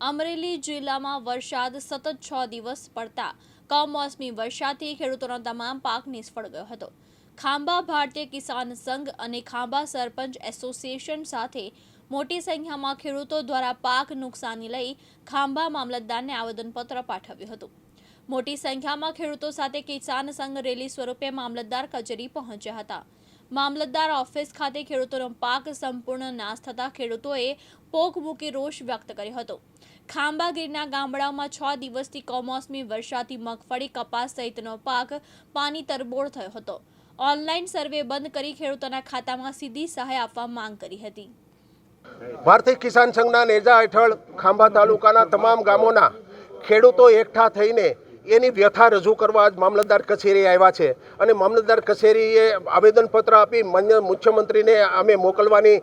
અમરેલી જિલ્લામાં વરસાદ સતત 6 દિવસ પડતા કમોસમી વરસાદથી ખેડૂતોનો તમામ પાક નિષ્ફળ ગયો હતો। ખાંભા ભારતીય કિસાન સંઘ અને ખાંભા સરપંચ એસોસિએશન સાથે મોટી સંખ્યામાં ખેડૂતો દ્વારા પાક નુકસાની લઈ ખાંભા મામલતદારને આવેદનપત્ર પાઠવ્યું હતું। મોટી સંખ્યામાં ખેડૂતો સાથે કિસાન સંઘ રેલી સ્વરૂપે મામલતદાર કચેરી પહોંચ્યા હતા। મામલતદાર ઓફિસ ખાતે ખેડૂતોનો પાક સંપૂર્ણ નાશ થતા ખેડૂતોએ પોક મૂકી રોષ વ્યક્ત કર્યો હતો। ખાંભા ગીરના ગામડાઓમાં 6 દિવસથી કમોસમી વરસાદથી મગફળી, કપાસ સહિતનો પાક પાણી તરબોળ થયો હતો। ઓનલાઈન સર્વે બંધ કરી ખેડૂતોના ખાતામાં સીધી સહાય આપવા માંગ કરી હતી। ભારતીય કિસાન સંઘના નેજા હેઠળ ખાંભા તાલુકાના તમામ ગામોના ખેડૂતો એકઠા થઈને એની વ્યથા રજૂ કરવા આજ મામલતદાર કચેરી આવ્યા છે અને મામલતદાર કચેરીએ આવેદનપત્ર આપી મુખ્યમંત્રીને અમે મોકલવાની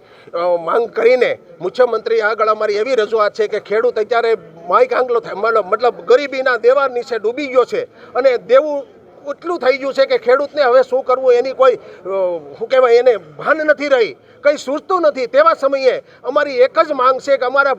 માંગ કરીને મુખ્યમંત્રી આગળ અમારી એવી રજૂઆત છે કે ખેડૂત અત્યારે માઇક આંગલો મતલબ ગરીબીના દેવા નીચે ડૂબી ગયો છે અને દેવું એટલું થઈ ગયું છે કે ખેડૂતને હવે શું કરવું એની કોઈ શું કહેવાય એને ભાન નથી રહી, કંઈ સૂચતું નથી। તેવા સમયે અમારી એક જ માંગ છે કે અમારા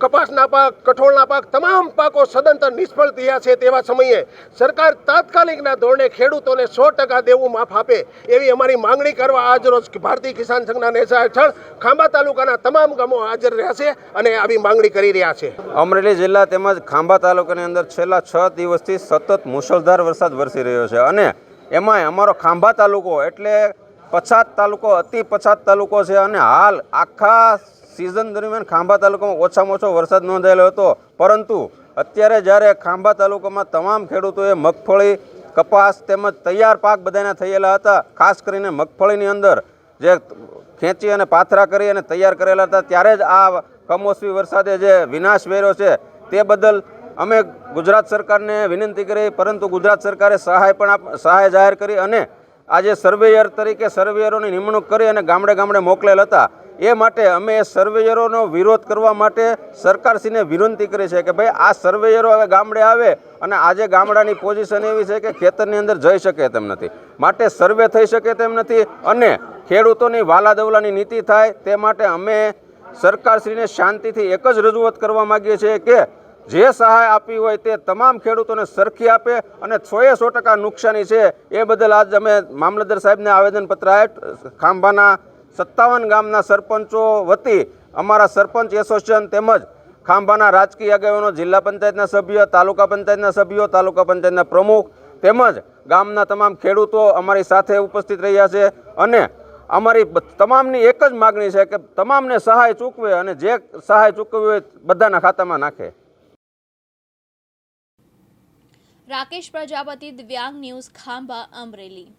કપાસના પાક, કઠોળના પાક, તમામ પાકો સદંતર નિષ્ફળ થયા છે। તેવા સમયે સરકાર તાત્કાલિકના ધોરણે ખેડૂતોને 100% દેવું માફ આપે એવી અમારી માંગણી કરવા આજરોજ ભારતીય કિસાન સંઘના નેજા હેઠળ ખાંભા તાલુકાના તમામ ગામો હાજર રહ્યા છે અને આવી માંગણી કરી રહ્યા છે। અમરેલી જિલ્લા તેમજ ખાંભા તાલુકાની અંદર છેલ્લા 6 દિવસથી સતત મુશળધાર વરસાદ વરસી રહ્યો છે અને એમાંય અમારો ખાંભા તાલુકો એટલે પછાત તાલુકો, અતિ પછાત તાલુકો છે અને હાલ આખા સિઝન દરમિયાન ખાંભા તાલુકામાં ઓછામાં ઓછો વરસાદ નોંધાયેલો હતો, પરંતુ અત્યારે જ્યારે ખાંભા તાલુકામાં તમામ ખેડૂતોએ મગફળી, કપાસ તેમજ તૈયાર પાક બધાના થયેલા હતા, ખાસ કરીને મગફળીની અંદર જે ખેંચી અને પાથરા કરી અને તૈયાર કરેલા હતા, ત્યારે જ આ કમોસમી વરસાદે જે વિનાશ વેર્યો છે તે બદલ અમે ગુજરાત સરકારને વિનંતી કરી, પરંતુ ગુજરાત સરકારે સહાય જાહેર કરી અને આજે સર્વેયર તરીકે સર્વેયરોની નિમણૂક કરી અને ગામડે ગામડે મોકલેલ હતા। એ માટે અમે એ સર્વેયરોનો વિરોધ કરવા માટે સરકારશ્રીને વિનંતી કરી છે કે ભાઈ આ સર્વેયરો હવે ગામડે આવે અને આજે ગામડાની પોઝિશન એવી છે કે ખેતરની અંદર જઈ શકે તેમ નથી, માટે સર્વે થઈ શકે તેમ નથી અને ખેડૂતોની વાલાદવલાની નીતિ થાય તે માટે અમે સરકારશ્રીને શાંતિથી એક જ રજૂઆત કરવા માગીએ છીએ કે જે સહાય આપી હોય તે તમામ ખેડૂતોને સરખી આપે અને 100% નુકસાની છે એ બદલ આજ અમે મામલતદાર સાહેબને આવેદનપત્ર આપ્યું। ખાંભાના 57 ગામના સરપંચો વતી અમારા સરપંચ એસોસિએશન તેમજ ખાંભાના રાજકીય આગેવાનો, જિલ્લા પંચાયતના સભ્યો, તાલુકા પંચાયતના સભ્યો, તાલુકા પંચાયતના પ્રમુખ તેમજ ગામના તમામ ખેડૂતો અમારી સાથે ઉપસ્થિત રહ્યા છે અને અમારી તમામની એક જ માગણી છે કે તમામને સહાય ચૂકવે અને જે સહાય ચૂકવી હોય બધાના ખાતામાં નાખે। રાકેશ પ્રજાપતિ, દિવ્યાંગ ન્યૂઝ, ખાંભા, અમરેલી।